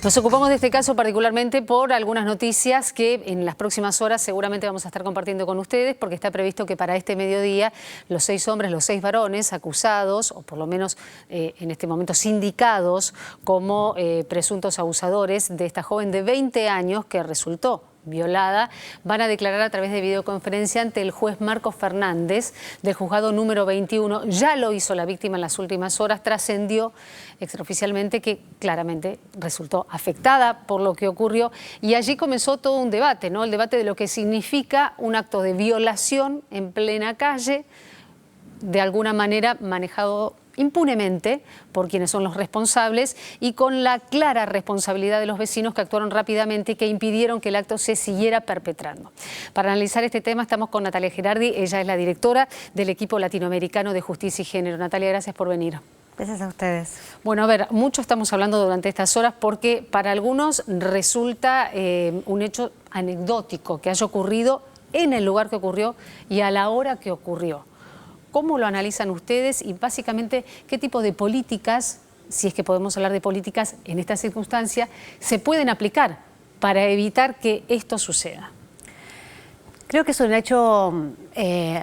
Nos ocupamos de este caso particularmente por algunas noticias que en las próximas horas seguramente vamos a estar compartiendo con ustedes, porque está previsto que para este mediodía los 6 hombres, los 6 varones acusados, o por lo menos en este momento sindicados como presuntos abusadores de esta joven de 20 años que resultó violada, van a declarar a través de videoconferencia ante el juez Marcos Fernández del juzgado número 21. Ya lo hizo la víctima en las últimas horas, trascendió extraoficialmente que claramente resultó afectada por lo que ocurrió y allí comenzó todo un debate, ¿no? El debate de lo que significa un acto de violación en plena calle, de alguna manera manejado impunemente por quienes son los responsables y con la clara responsabilidad de los vecinos que actuaron rápidamente y que impidieron que el acto se siguiera perpetrando. Para analizar este tema estamos con Natalia Girardi, ella es la directora del equipo latinoamericano de Justicia y Género. Natalia, gracias por venir. Gracias a ustedes. Bueno, a ver, mucho estamos hablando durante estas horas porque para algunos resulta un hecho anecdótico que haya ocurrido en el lugar que ocurrió y a la hora que ocurrió. ¿Cómo lo analizan ustedes y básicamente qué tipo de políticas, si es que podemos hablar de políticas en esta circunstancia, se pueden aplicar para evitar que esto suceda? Creo que es un hecho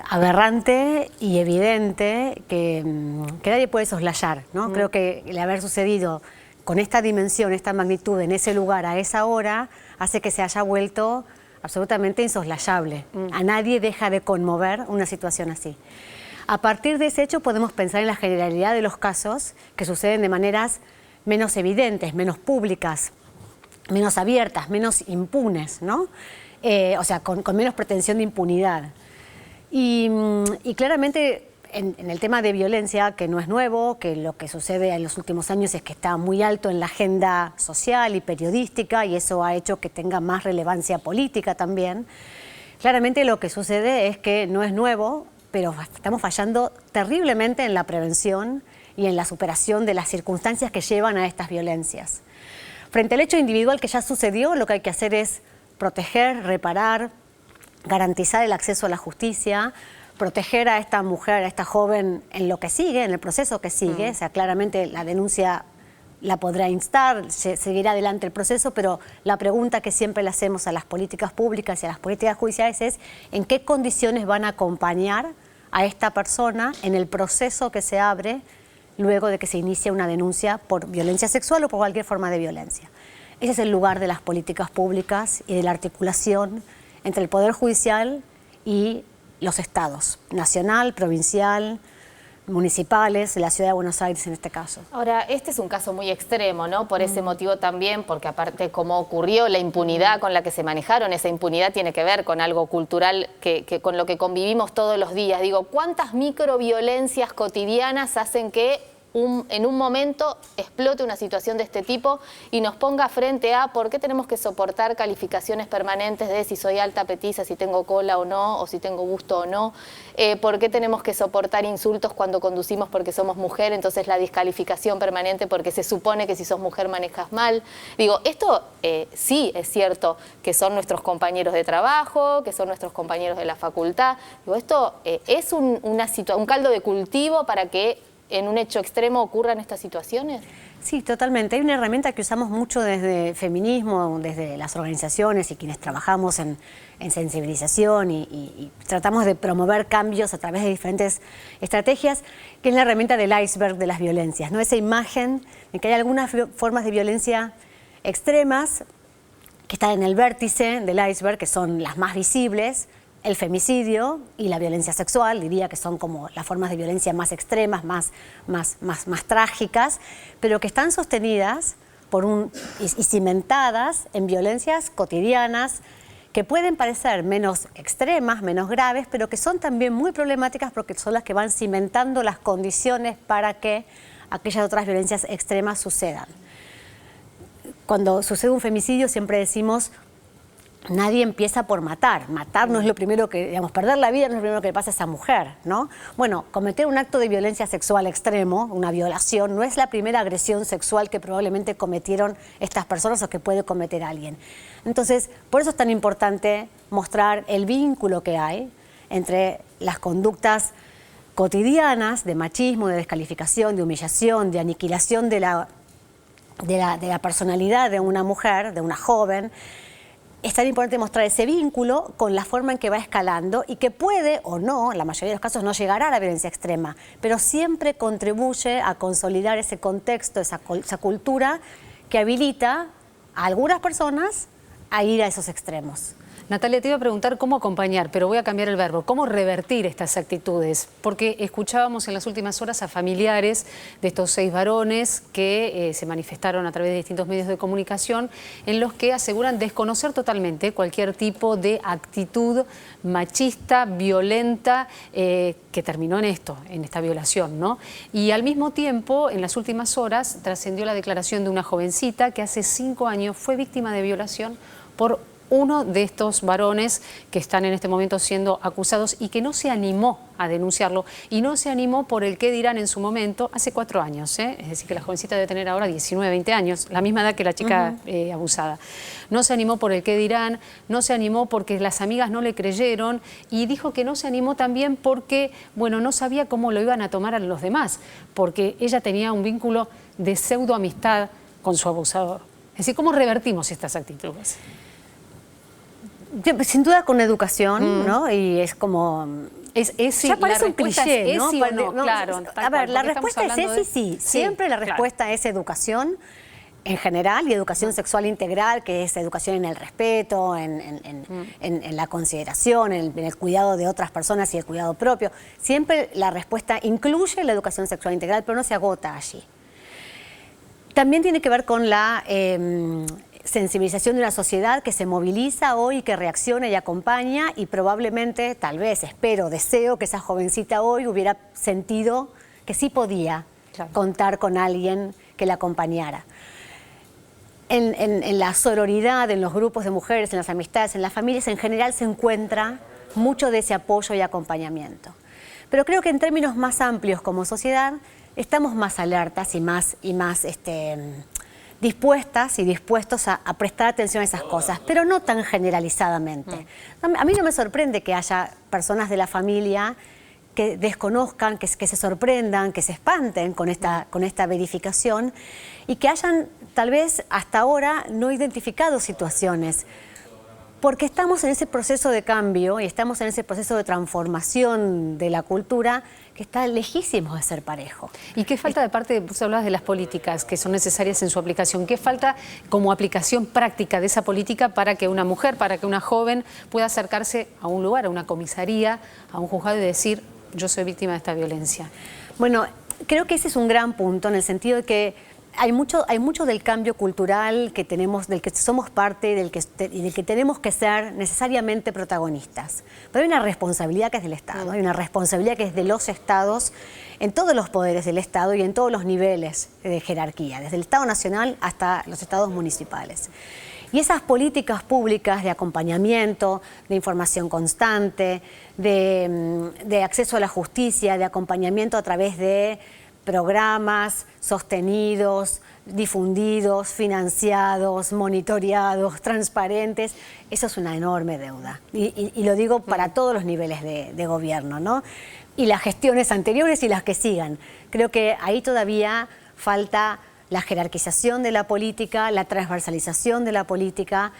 aberrante y evidente que nadie puede soslayar, ¿no? Creo que el haber sucedido con esta dimensión, esta magnitud, en ese lugar, a esa hora, hace que se haya vuelto absolutamente insoslayable. A nadie deja de conmover una situación así. A partir de ese hecho podemos pensar en la generalidad de los casos que suceden de maneras menos evidentes, menos públicas, menos abiertas, menos impunes, ¿no? O sea, con menos pretensión de impunidad. Y claramente en el tema de violencia, que no es nuevo, que lo que sucede en los últimos años es que está muy alto en la agenda social y periodística y eso ha hecho que tenga más relevancia política también. Claramente lo que sucede es que no es nuevo, pero estamos fallando terriblemente en la prevención y en la superación de las circunstancias que llevan a estas violencias. Frente al hecho individual que ya sucedió, lo que hay que hacer es proteger, reparar, garantizar el acceso a la justicia, proteger a esta mujer, a esta joven en lo que sigue, en el proceso que sigue. O sea, claramente la denuncia la podrá instar, seguirá adelante el proceso, pero la pregunta que siempre le hacemos a las políticas públicas y a las políticas judiciales es ¿en qué condiciones van a acompañar a esta persona en el proceso que se abre luego de que se inicia una denuncia por violencia sexual o por cualquier forma de violencia? Ese es el lugar de las políticas públicas y de la articulación entre el Poder Judicial y los estados, nacional, provincial, municipales, de la Ciudad de Buenos Aires en este caso. Ahora, este es un caso muy extremo, ¿no? Por ese motivo también, porque aparte como ocurrió, la impunidad con la que se manejaron, esa impunidad tiene que ver con algo cultural que con lo que convivimos todos los días. Digo, ¿cuántas microviolencias cotidianas hacen que en un momento explote una situación de este tipo y nos ponga frente a por qué tenemos que soportar calificaciones permanentes de si soy alta, petiza, si tengo cola o no, o si tengo gusto o no? ¿Por qué tenemos que soportar insultos cuando conducimos porque somos mujer? Entonces la descalificación permanente porque se supone que si sos mujer manejas mal. Digo, esto sí es cierto que son nuestros compañeros de trabajo, que son nuestros compañeros de la facultad. Digo, esto es un caldo de cultivo para que en un hecho extremo ocurran estas situaciones. Sí, totalmente. Hay una herramienta que usamos mucho desde feminismo, desde las organizaciones y quienes trabajamos en sensibilización y tratamos de promover cambios a través de diferentes estrategias, que es la herramienta del iceberg de las violencias, ¿no? Esa imagen de que hay algunas formas de violencia extremas que están en el vértice del iceberg, que son las más visibles, el femicidio y la violencia sexual, diría que son como las formas de violencia más extremas, más trágicas, pero que están sostenidas y cimentadas en violencias cotidianas que pueden parecer menos extremas, menos graves, pero que son también muy problemáticas porque son las que van cimentando las condiciones para que aquellas otras violencias extremas sucedan. Cuando sucede un femicidio siempre decimos nadie empieza por matar. Matar no es lo primero que, digamos, perder la vida no es lo primero que le pasa a esa mujer, ¿no? Bueno, cometer un acto de violencia sexual extremo, una violación, no es la primera agresión sexual que probablemente cometieron estas personas o que puede cometer alguien. Entonces, por eso es tan importante mostrar el vínculo que hay entre las conductas cotidianas de machismo, de descalificación, de humillación, de aniquilación de la de la personalidad de una mujer, de una joven, es tan importante mostrar ese vínculo con la forma en que va escalando y que puede o no, en la mayoría de los casos no llegará a la violencia extrema, pero siempre contribuye a consolidar ese contexto, esa cultura que habilita a algunas personas a ir a esos extremos. Natalia, te iba a preguntar cómo acompañar, pero voy a cambiar el verbo. ¿Cómo revertir estas actitudes? Porque escuchábamos en las últimas horas a familiares de estos 6 varones que se manifestaron a través de distintos medios de comunicación en los que aseguran desconocer totalmente cualquier tipo de actitud machista, violenta, que terminó en esto, en esta violación, ¿no? Y al mismo tiempo, en las últimas horas, trascendió la declaración de una jovencita que hace 5 años fue víctima de violación por uno de estos varones que están en este momento siendo acusados y que no se animó a denunciarlo y no se animó por el qué dirán en su momento hace 4 años, ¿eh? Es decir, que la jovencita debe tener ahora 19, 20 años, la misma edad que la chica abusada. No se animó por el qué dirán, no se animó porque las amigas no le creyeron y dijo que no se animó también porque, bueno, no sabía cómo lo iban a tomar a los demás, porque ella tenía un vínculo de pseudo amistad con su abusador. Es decir, ¿cómo revertimos estas actitudes? Sin duda con educación, ¿no? Y es como... ya parece un cliché, ¿no? Sí o no, claro. A ver, la respuesta es sí. Siempre la respuesta es educación en general y educación sexual integral, que es educación en el respeto, en la consideración, en el cuidado de otras personas y el cuidado propio. Siempre la respuesta incluye la educación sexual integral, pero no se agota allí. También tiene que ver con la... sensibilización de una sociedad que se moviliza hoy, que reacciona y acompaña y probablemente, tal vez, espero, deseo que esa jovencita hoy hubiera sentido que sí podía contar con alguien que la acompañara. En la sororidad, en los grupos de mujeres, en las amistades, en las familias en general se encuentra mucho de ese apoyo y acompañamiento. Pero creo que en términos más amplios como sociedad estamos más alertas y más dispuestas y dispuestos a prestar atención a esas cosas, pero no tan generalizadamente. A mí no me sorprende que haya personas de la familia que desconozcan, que se sorprendan, que se espanten con esta verificación y que hayan tal vez hasta ahora no identificado situaciones. Porque estamos en ese proceso de cambio y estamos en ese proceso de transformación de la cultura que está lejísimo de ser parejo. ¿Y qué falta de parte, vos hablabas de las políticas que son necesarias en su aplicación, qué falta como aplicación práctica de esa política para que una mujer, para que una joven pueda acercarse a un lugar, a una comisaría, a un juzgado y decir, yo soy víctima de esta violencia? Bueno, creo que ese es un gran punto en el sentido de que hay mucho del cambio cultural que tenemos, del que somos parte y del que tenemos que ser necesariamente protagonistas. Pero hay una responsabilidad que es del Estado, hay una responsabilidad que es de los Estados en todos los poderes del Estado y en todos los niveles de jerarquía, desde el Estado nacional hasta los estados municipales. Y esas políticas públicas de acompañamiento, de información constante, de acceso a la justicia, de acompañamiento a través de programas sostenidos, difundidos, financiados, monitoreados, transparentes, eso es una enorme deuda. Y lo digo para todos los niveles de gobierno, ¿no? Y las gestiones anteriores y las que sigan. Creo que ahí todavía falta la jerarquización de la política, la transversalización de la política,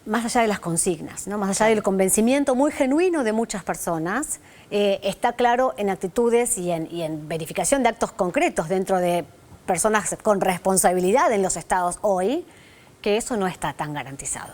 más allá de las consignas, ¿no? Más allá del convencimiento muy genuino de muchas personas, está claro en actitudes y en verificación de actos concretos dentro de personas con responsabilidad en los estados hoy, que eso no está tan garantizado.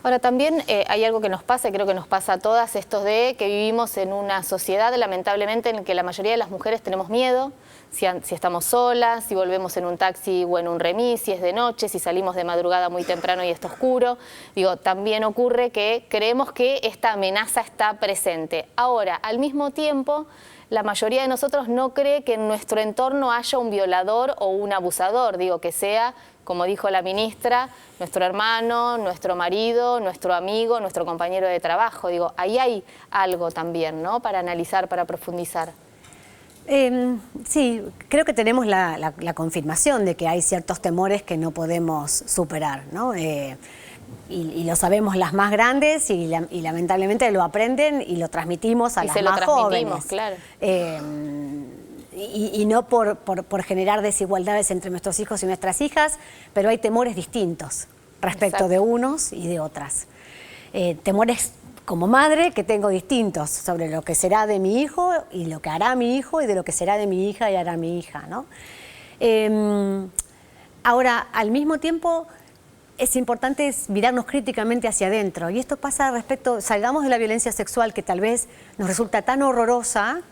Ahora también hay algo que nos pasa, y creo que nos pasa a todas, esto de que vivimos en una sociedad lamentablemente en la que la mayoría de las mujeres tenemos miedo, si estamos solas, si volvemos en un taxi o en un remis, si es de noche, si salimos de madrugada muy temprano y está oscuro. Digo, también ocurre que creemos que esta amenaza está presente. Ahora, al mismo tiempo, la mayoría de nosotros no cree que en nuestro entorno haya un violador o un abusador, digo, que sea, como dijo la ministra, nuestro hermano, nuestro marido, nuestro amigo, nuestro compañero de trabajo. Digo, ahí hay algo también, ¿no?, para analizar, para profundizar. Sí, creo que tenemos la confirmación de que hay ciertos temores que no podemos superar, ¿no? Y lo sabemos las más grandes y lamentablemente lo aprenden y lo transmitimos a las más jóvenes. Claro. y no por generar desigualdades entre nuestros hijos y nuestras hijas, pero hay temores distintos respecto Exacto. de unos y de otras. Temores como madre que tengo distintos sobre lo que será de mi hijo y lo que hará mi hijo y de lo que será de mi hija y hará mi hija, ¿no? Ahora, al mismo tiempo, es importante mirarnos críticamente hacia adentro. Y esto pasa respecto, salgamos de la violencia sexual que tal vez nos resulta tan horrorosa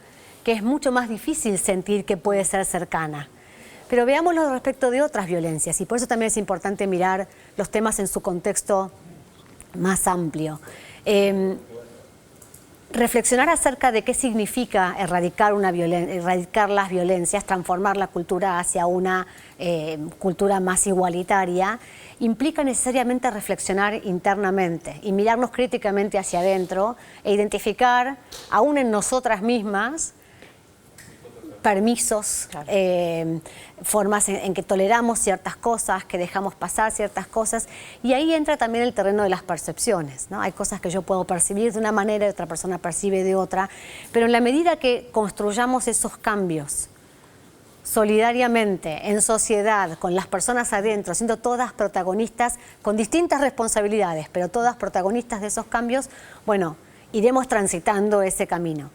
que es mucho más difícil sentir que puede ser cercana. Pero veámoslo respecto de otras violencias y por eso también es importante mirar los temas en su contexto más amplio. Reflexionar acerca de qué significa erradicar las violencias, transformar la cultura hacia una cultura más igualitaria, implica necesariamente reflexionar internamente y mirarnos críticamente hacia adentro e identificar, aún en nosotras mismas, permisos, formas en que toleramos ciertas cosas, que dejamos pasar ciertas cosas, y ahí entra también el terreno de las percepciones, ¿no? Hay cosas que yo puedo percibir de una manera y otra persona percibe de otra, pero en la medida que construyamos esos cambios solidariamente, en sociedad, con las personas adentro, siendo todas protagonistas, con distintas responsabilidades, pero todas protagonistas de esos cambios, bueno, iremos transitando ese camino.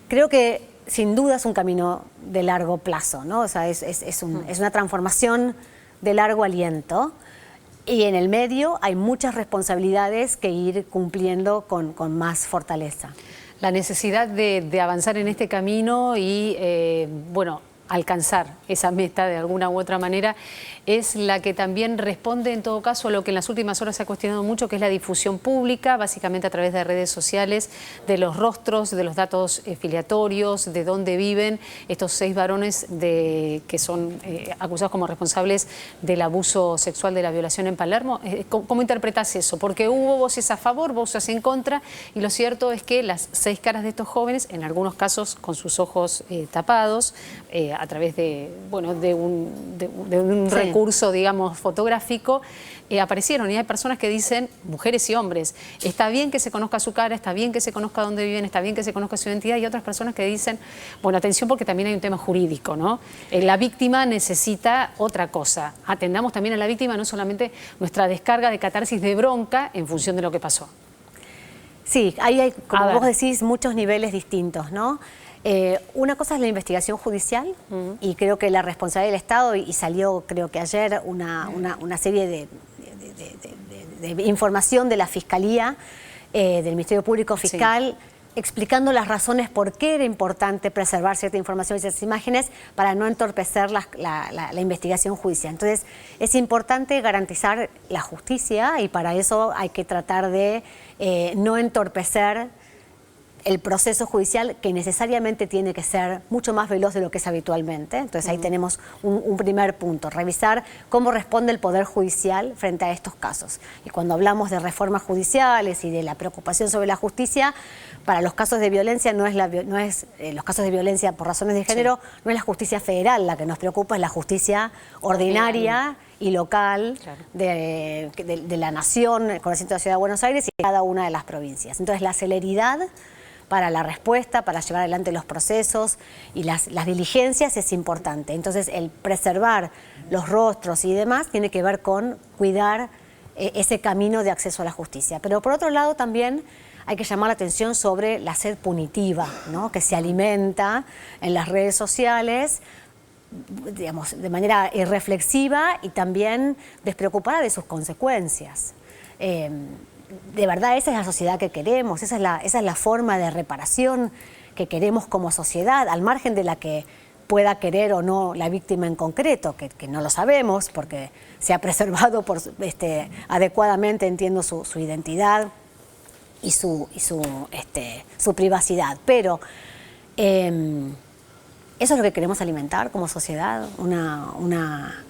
Creo que sin duda es un camino de largo plazo, ¿no? O sea, es una transformación de largo aliento y en el medio hay muchas responsabilidades que ir cumpliendo con más fortaleza. La necesidad de avanzar en este camino y, bueno, alcanzar esa meta de alguna u otra manera es la que también responde en todo caso a lo que en las últimas horas se ha cuestionado mucho, que es la difusión pública, básicamente a través de redes sociales, de los rostros, de los datos filiatorios, de dónde viven estos 6 varones que son acusados como responsables del abuso sexual, de la violación en Palermo. ¿Cómo interpretás eso? Porque hubo voces a favor, voces en contra, y lo cierto es que las 6 caras de estos jóvenes, en algunos casos con sus ojos tapados, a través de, bueno, de un Sí. recurso, digamos, fotográfico, aparecieron. Y hay personas que dicen, mujeres y hombres, está bien que se conozca su cara, está bien que se conozca dónde viven, está bien que se conozca su identidad, y otras personas que dicen, bueno, atención porque también hay un tema jurídico, ¿no? La víctima necesita otra cosa. Atendamos también a la víctima, no solamente nuestra descarga de catarsis de bronca en función de lo que pasó. Sí, ahí hay, como vos decís, muchos niveles distintos, ¿no? Una cosa es la investigación judicial y creo que la responsabilidad del Estado, y salió creo que ayer una serie de información de la Fiscalía, del Ministerio Público Fiscal, explicando las razones por qué era importante preservar cierta información y ciertas imágenes para no entorpecer la investigación judicial. Entonces, es importante garantizar la justicia y para eso hay que tratar de no entorpecer el proceso judicial, que necesariamente tiene que ser mucho más veloz de lo que es habitualmente. Entonces ahí tenemos un primer punto, revisar cómo responde el Poder Judicial frente a estos casos. Y cuando hablamos de reformas judiciales y de la preocupación sobre la justicia, para los casos de violencia los casos de violencia por razones de género, no es la justicia federal la que nos preocupa, es la justicia ordinaria y local de la nación, con asiento de la Ciudad de Buenos Aires y de cada una de las provincias. Entonces la celeridad para la respuesta, para llevar adelante los procesos y las diligencias es importante. Entonces el preservar los rostros y demás tiene que ver con cuidar ese camino de acceso a la justicia. Pero por otro lado también hay que llamar la atención sobre la sed punitiva, ¿no? Que se alimenta en las redes sociales, digamos, de manera irreflexiva y también despreocupada de sus consecuencias. De verdad, esa es la sociedad que queremos, esa es la forma de reparación que queremos como sociedad, al margen de la que pueda querer o no la víctima en concreto, que no lo sabemos porque se ha preservado adecuadamente, entiendo, su identidad y su privacidad. Pero eso es lo que queremos alimentar como sociedad, una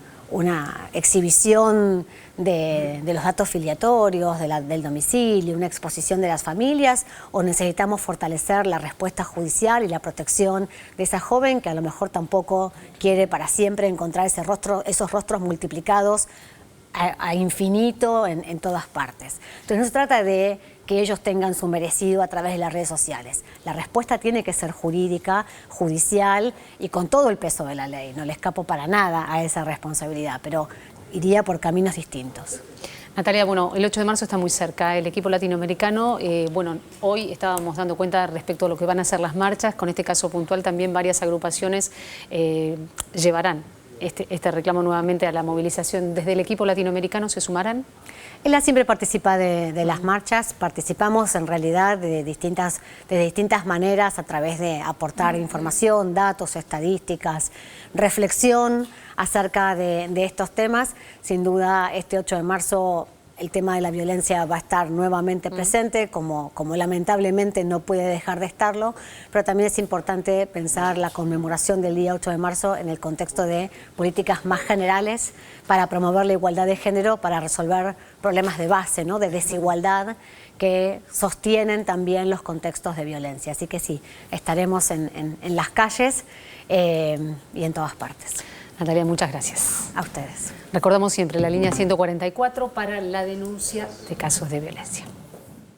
exhibición de los datos filiatorios, del domicilio, una exposición de las familias, o necesitamos fortalecer la respuesta judicial y la protección de esa joven que a lo mejor tampoco quiere para siempre encontrar esos rostros multiplicados a infinito en todas partes. Entonces no se trata de que ellos tengan su merecido a través de las redes sociales. La respuesta tiene que ser jurídica, judicial y con todo el peso de la ley. No le escapo para nada a esa responsabilidad, pero iría por caminos distintos. Natalia, bueno, el 8 de marzo está muy cerca. El equipo latinoamericano, bueno, hoy estábamos dando cuenta respecto a lo que van a ser las marchas. Con este caso puntual también varias agrupaciones llevarán este reclamo nuevamente a la movilización. ¿Desde el equipo latinoamericano se sumarán? ELA siempre participa de las marchas, participamos en realidad de distintas maneras a través de aportar información, datos, estadísticas, reflexión acerca de estos temas. Sin duda este 8 de marzo el tema de la violencia va a estar nuevamente presente, como lamentablemente no puede dejar de estarlo, pero también es importante pensar la conmemoración del día 8 de marzo en el contexto de políticas más generales para promover la igualdad de género, para resolver problemas de base, ¿no?, de desigualdad que sostienen también los contextos de violencia. Así que sí, estaremos en las calles y en todas partes. Natalia, muchas gracias. A ustedes. Recordamos siempre la línea 144 para la denuncia de casos de violencia.